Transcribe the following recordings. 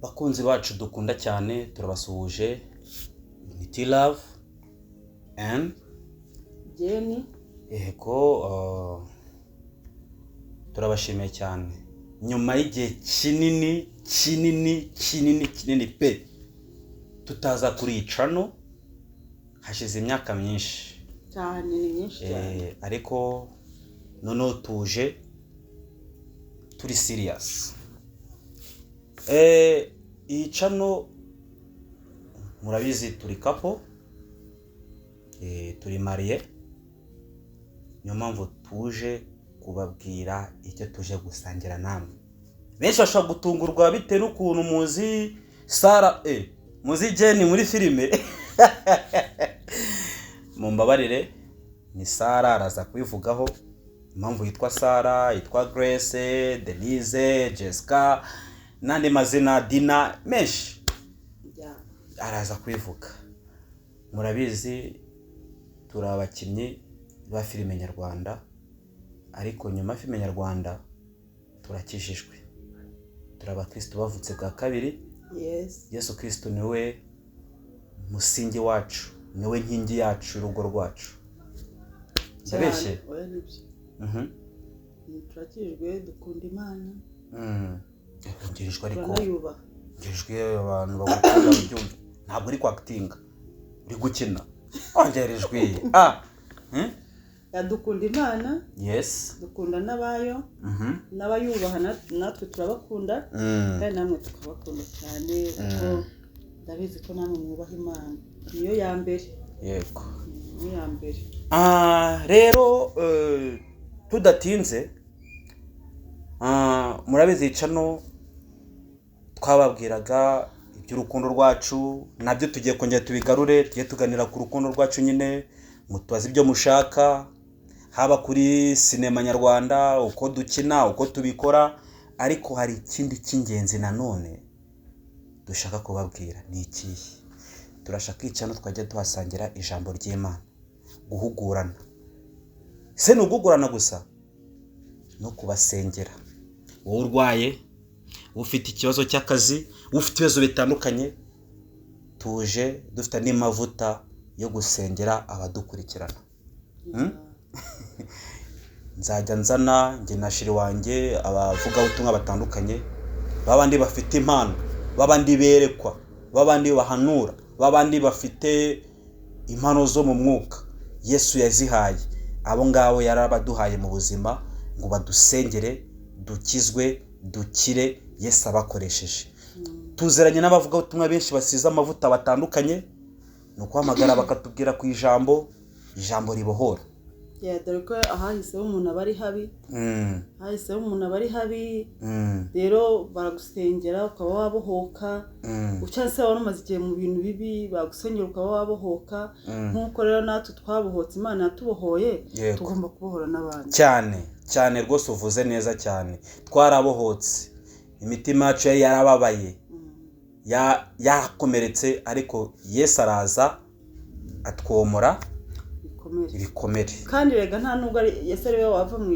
Bakunzi bacu dukunda cyane turabasuhuje. Unity Love and Jenny. Yego, turabashimiye cyane. Nyuma y'igihe kinini pe tutaza kuri iyi channel, hashize imyaka myinshi Cyane ni myinshi cyane. Ariko noneho tuje turi serious. Iyi channel murabizi turi couple, turi mariye, niyo mpamvu tuje kubabwira icyo tuje gusangira namwe. Benshi bashobora gutungurwa bitewe n'ukuntu muzi Sara muzi Jenny muri filime. Mumbabarire, ni Sara araza kwivugaho impamvu yitwa Sara, yitwa Grace, Denise, Jessica nandi mazina Dina menshi araza kwivuga. Murabizi turi abakinnyi ba filime nyarwanda, ariko nyuma filime nyarwanda turakijijwe, turi abakristo bavutse bwa kabiri. Yes. Yesu Kristo niwe musingi wacu, niwe nkingi yacu y'urugo rwacu. Ndabeshye? Turakijwe, dukunda Imana. Ngirijwe ariko Turayubaha. ngirijwe abantu bagukunda byumva. Ntabwo uri kwactinga, uri gukina. Ongerejwe. Dukunda Imana. Yes. Dukunda n'abayo. N'abayubaha natwe turabakunda. Kandi namwe tukabakunda cyane kuko ndabizi ko namwe mwubaha Imana. Niyo ya mbere. Yego. Niyo ya mbere. Rero tudatinze, murabizi channel twababwiraga iby'urukundo rwacu, nabyo tugiye kongera tubigarure, tugiye tuganira ku rukundo rwacu nyine, mutubaze ibyo mushaka, haba kuri sinema nyarwanda, uko dukina, uko tubikora. Ariko hari ikindi cy'ingenzi nanone dushaka kubabwira. Ni ikihe? Turashaka icano twajya tuhasangira ijambo ry'Imana, guhugurana. Se n'ugugurana gusa, no kubasengera. Wowe urwaye, ufite ikibazo cy'akazi, ufite ibibazo bitandukanye, tuje dufite n'amavuta yo gusengera abadukurikirana. Nzajya nzana nge na shiri wanjye abavuga ubutumwa batandukanye, babandi bafite impano, babandi berekwa, babandi bahanura, babandi bafite impano zo mu mwuka Yesu yazihaye. Abo ngabo yarabaduhaye mu buzima ngo badusengere, dukizwe, dukire. Yesu abakoresheje. Tuzeranye n'abavuga ubutumwa benshi basize amavuta batandukanye, no kwamagara bakatubwira ku ijambo ribohora. Dore ko ahahiseho umuntu abari habi. Ahahiseho umuntu abari habi. Rero baragusengera ukaba wabohoka. Ucyanse wari umaze igihe mu bintu bibi, bagusengera ukaba wabohoka. Nk'uko rero natwe twabohotse, Imana yatubohoye, tugomba kubohora n'abandi. Cyane rwose uvuze neza cyane. Twarabohotse, imitima yacu yarababaye, yakomeretse, ariko Yesu araza atwomora ibikomere. Kandi rega nta nubwo Yesu ariwe wava mu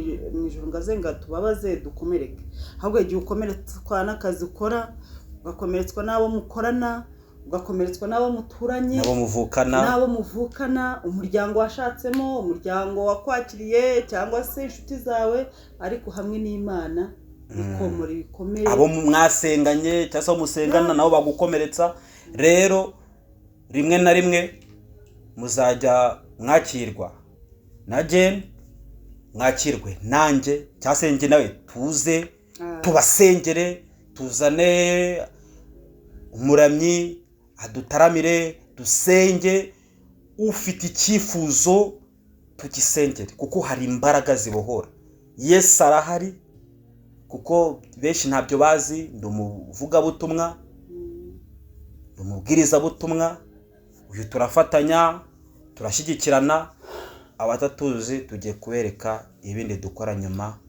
ijuru ngo aze ngo tubabaze dukomereke. Ahubwo igihe ukomeretswa n'akazi ukora, ugakomeretswa n'abo mukorana, ugakomeretswa n'abo muturanye, n'abo muvukana, umuryango washatsemo, umuryango wakwakiriye, cyangwa se inshuti zawe, ariko hamwe n'Imana bikomora ibikomere. Abo mwasenganye cyangwa se musengana nabo bagukomeretsa. Rero rimwe na rimwe muzajya mwakirwa na Jen, mwakirwe nanjye, cyangwa se njye nawe tuze tubasengere, tuzane umuramyi adutaramire, dusenge. Ufite icyifuzo tugisengere, kuko hari imbaraga zibohora. Yesu arahari, kuko benshi ntabyo bazi. Ndi umuvugabutumwa, ndi umubwirizabutumwa. Uyu turafatanya, turashyigikirana. Abatatuzi tugiye kubereka ibindi dukora nyuma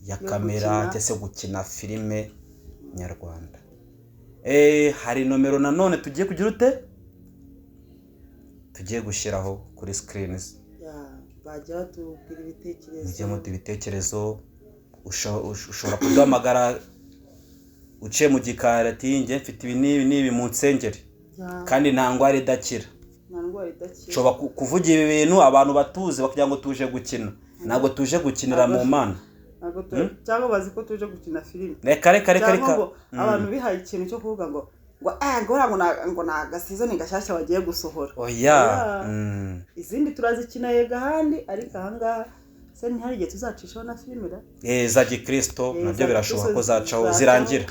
ya kamera, cyangwa se gukina filime nyarwanda. Hari nomero nanone tugiye kugira ute, tugiye gushyiraho kuri screens. Bajya batubwira ibitekerezo. Mujye muta ibitekerezo. Ushobora kuduhamagara uciye mu gikari ati njye mfite ibi n'ibi mu nsengeri kandi nta ndwara idakira. Nshobora kuvuga ibi bintu abantu batuze kugira ngo tuje gukina, ntabwo tuje gukinira mu mana, cyangwa bazi ko tuje gukina filime. Reka abantu bihaye ikintu cyo kuvuga ngo ngo naga season gashyashya wagiye gusohora. Oya. Izindi turazikina yega handi, ariko ahangaha se ntihari igihe tuzacishaho na filime ra? Za gikristo nabyo birashoboka ko zacaho zirangira.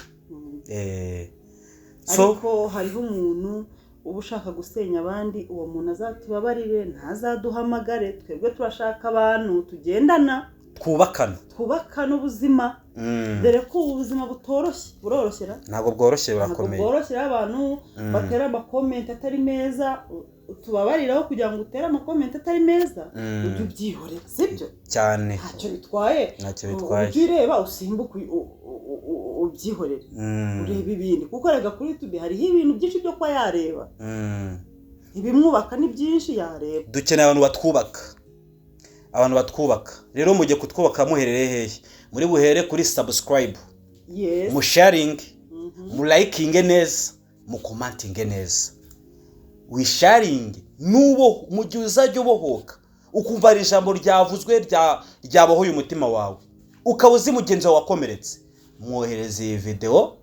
Ariko hariho umuntu uba ushaka gusenya abandi, uwo muntu azatubabarire, ntazaduhamagare. Twebwe turashaka abantu tugendana, twubakana ubuzima. Dore ko ubuzima buroroshye ntabwo bworoshye, burakomeye. Ntabwo bworoshye abantu batera amakomenti atari meza. Tubabariraho kugira ngo utere amakomenti atari meza, ujye ubyihorera, sibyo? Cyane. Ntacyo bitwaye. Ujye ureba usimbuke ubyihorere. Urebe ibindi, kuko rega kuri YouTube hariho ibintu byinshi byo kwa yareba. Ibimwubaka ni byinshi yareba. Dukeneye abantu batwubaka. Rero mujye kutwubaka muherereye hehe? Muri buhere kuri subscribe, mu sharing, mu liking neza, mu commenting neza. We sharing nubo mu gihe uzajya ubohoka ukumva ari ijambo ryavuzwe ryabohoye umutima wawe, ukabuzi mugenzi wawe wakomeretse, mwohereze iyi video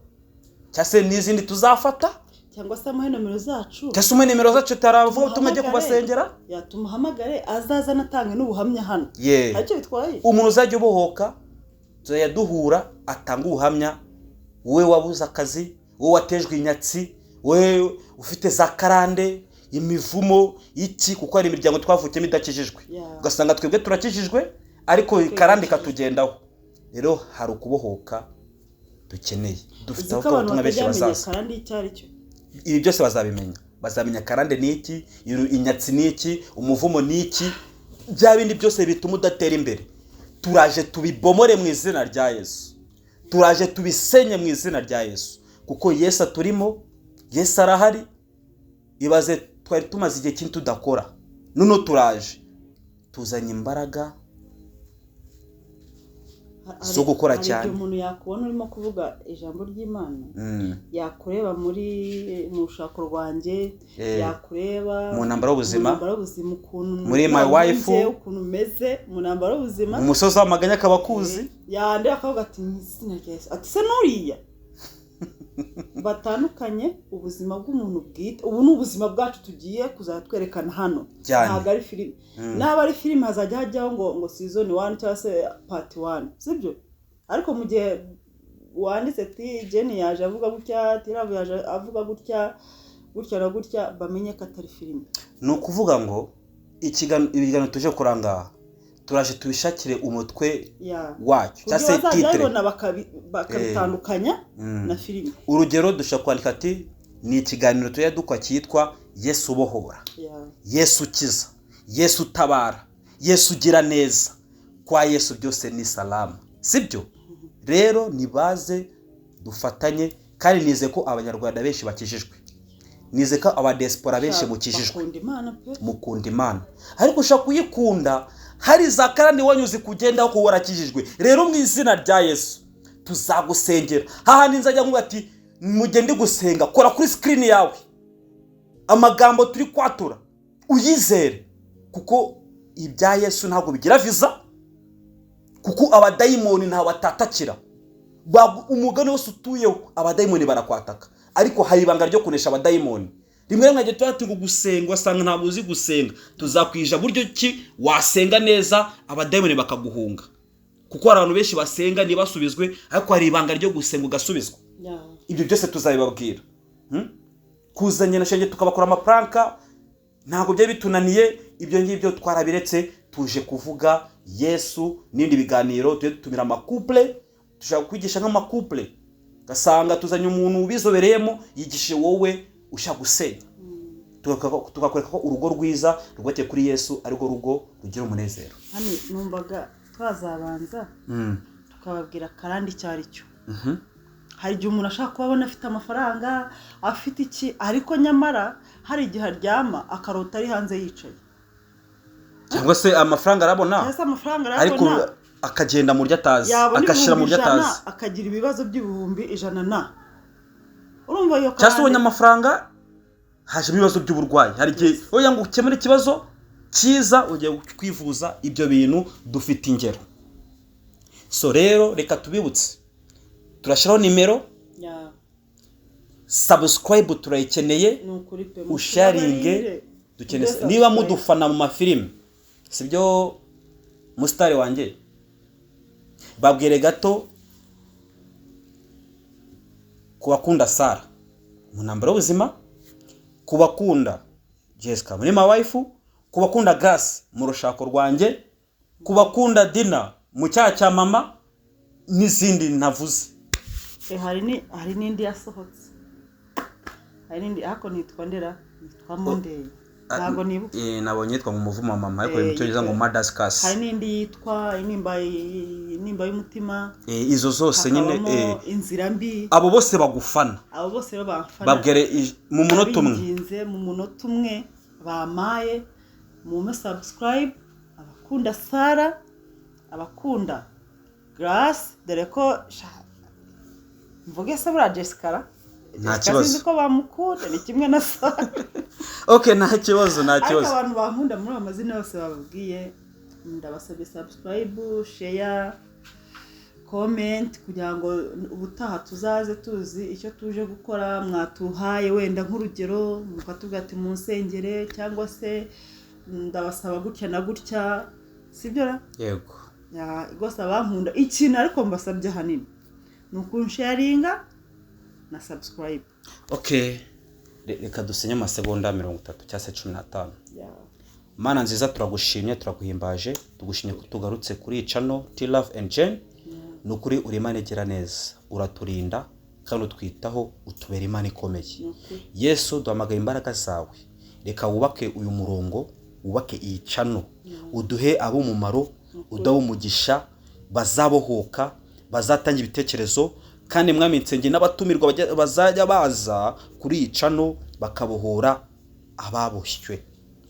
cyase n'izindi tuzafata, cyangwa se amuhe nimero zacu. Cyase umuhe nimero zacu taravuga tumajye kubasengera. Tumuhamagare azaza natange n'ubuhamya hano. Ntacyo bitwaye. Umuntu uzajya ubohoka tuzajya duhura atanga ubuhamya. Wowe wabuze akazi, wowe watejwe inyatsi, wowe ufite za karande, imivumo iki, kuko ari imiryango twavukiyemo idakijijwe. Ugasanga twebwe turakijijwe ariko karande katugendaho. Rero hari ukubohoka dukeneye. Dufite aho ubutumwa benshi bazaza. Ibi byose bazamenya karande ni iki, inyatsi ni iki, umuvumo ni iki, bya bindi byose bituma udatera imbere. Turaje tubibomore mu izina rya Yesu, turaje tubisenye mu izina rya Yesu, kuko Yesu turimo, Yesu arahari. Ibaze twari tumaze igihe kintu tudakora, none turaje tuzanye imbaraga zo gukora cyane. Hari umuntu yakubona urimo kuvuga ijambo ry'Imana, yakureba mu rushako rwanjye, yakureba mu ntambaro y'ubuzima, ukuntu muri my wife, ukuntu umeze mu ntambaro y'ubuzima, umusozi w'amaganya akabakuzi, yande akavuga ati izina rya Yesu, ati se nuriya. Batandukanye ubuzima bw'umuntu bwite. Ubu ni ubuzima bwacu tugiye kuzatwerekana hano, ntabwo ari filime. Naba ari filime hazajya hajyaho ngo season 1 cyangwa se part 1, sibyo? Ariko mu gihe wanditse ati Jenny yaje avuga gutya, Tiravu yaje avuga gutya na gutya, bamenye ko atari filime. Ni ukuvuga ngo ibiganiro tuje kuranga turaje tubishakire umutwe wacyo cyase titre bakabitandukanya na filime. Urugero dushaka kwandika ati ni ikiganiro tuya dukwa cyitwa Yesu ubohora, Yesu ukiza, Yesu utabara, Yesu ugira neza. Kwa Yesu byose ni salama, sibyo? Rero nibaze dufatanye, kandi nize ko abanyarwanda benshi bakijijwe, nize ko abadiaspora benshi mukijijwe, mukunda Imana. Ariko ushaka kuyikunda hari za karani wanyuze kugenda ko warakijijwe. Rero mu izina rya Yesu tuzagusengera. Hahandi nzajya nkuba ati mugende gusenga, kora kuri screen yawe amagambo turi kwatura uyizere, kuko ibya Yesu ntabwo bigira visa, kuko abadayimoni nta batatakira. Umugani wose utuyeho abadayimoni barakwataka, ariko hari ibanga ryo kunesha abadayimoni. Rimwe mwaje twati ngo gusenga wasanga ntabwo uzi gusenga, tuzakwija buryo ki wasenga neza abadayimoni bakaguhunga, kuko hari abantu benshi basenga ntibasubizwe, ariko hari ibanga ryo gusenga ugasubizwa. Ibyo byose tuzabibabwira. Kuzanye na shenge tukabakora amapranka ntabwo bye bitunaniye. Ibyo ngibyo twarabiretse, tuje kuvuga Yesu n'indi biganiro. Tumira amakouple, dushaka kwigisha nk'amakouple, gasanga tuzanye umuntu ubizobereyemo yigishe wowe ushaka gusenya. Tukakwereka ko urugo rwiza rwateye kuri Yesu ariko rugo rugira umunezero. Hani numvaga twazabanza tukababwira karandi cyari cyo. Hari igihe umuntu ashaka kubabona afite amafaranga, afite iki, ariko nyamara hari igihe aryama akarota ari hanze yicaye. Cyangwa se amafaranga arabona, ariko akagenda mu ryo atazi, yabona agashyira mu ryo ibihumbi atazi, ijana, akagira ibibazo by'ibihumbi 100 urumva iyo cyangwa se ubonye amafaranga hajemo ibibazo by'uburwayi. Hari igihe oya ngo ukemure ikibazo cyiza ugiye kwivuza, ibyo bintu dufite ingero. So rero reka tubibutse, turashyiraho nimero, subscribe turayikeneye, usharinge dukeneye. Niba mudufana mu mafilime, sibyo musitari wanjye, babwire gato kubakunda Sara mu ntambaro y'ubuzima, kubakunda Jessica muri my wife, kubakunda Grace mu rushako rwanjye, kubakunda Dina mu cyaha cya mama, n'izindi ntavuze. hari n'indi yasohotse, hari n'indi ako nitwa ndera, nitwa Monday, ntabwo nibuka. Nabonye yitwa mu muvumo mama, ariko nicyo yiza ngo Mother's Curse. Hari n'indi yitwa inimba y'umutima. Izo zose nyine inzira mbi. Abo bose bagufana, abo bose bamfana, babwire mu munota umwe, binginze mu munota umwe bamaye mu subscribe. Abakunda Sara, abakunda Grace, dore ko mvuge se bura Jessica nta kibazo, sinzi ko bamukunda ni kimwe na Sara. Okay, nta kibazo. Abantu bankunda muri amazina yose babwiye, ndabasabye subscribe, share, comment kugira ngo ubutaha tuzaze tuzi icyo tuje gukora. Mwatuhaye wenda nk'urugero, mukatubwira ati mu nsengere, cyangwa se ndabasaba gutya na gutya, sibyo ra? Yego. Rwose abankunda ikintu ariko mbasabye hanini ni ukunsharinga na subscribe. Okay, reka dusenye amasegonda 30 cyangwa se 15. Mana nziza, turagushimye, turaguhimbaje, tugushimye ko tugarutse kuri channel T Love and Jane. Nukuri uri Imana igira neza, uraturinda kandi utwitaho, utubera Imana ikomeye. Yesu, duhamagaye imbaraga zawe, reka wubake uyu murongo, wubake iyi channel, uduhe abo mumaro, udaho umugisha, bazabohoka, bazatangira ibitekerezo, kandi mwami nsenge n'abatumirwa bazajya baza kuri iyi channel bakabohora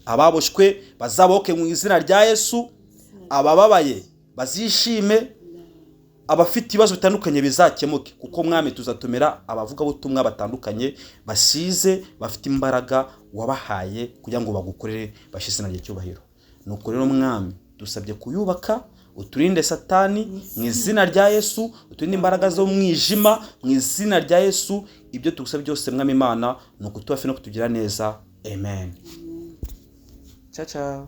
ababoshwe bazaboke mu izina rya Yesu, abababaye bazishime, abafite ibibazo bitandukanye bizakemuke, kuko mwami tuzatumira abavuga butumwa batandukanye basize, bafite imbaraga wabahaye kugira ngo bagukorere, bashize na cyubahiro. Nuko rero mwami dusabye kuyubaka, uturinde Satani mu izina rya Yesu, uturinde imbaraga zo mwijima mu izina rya Yesu. Ibyo tugusaba byose mwami Imana, nuko tubafe no kutugira neza. Amen. Ciao ciao.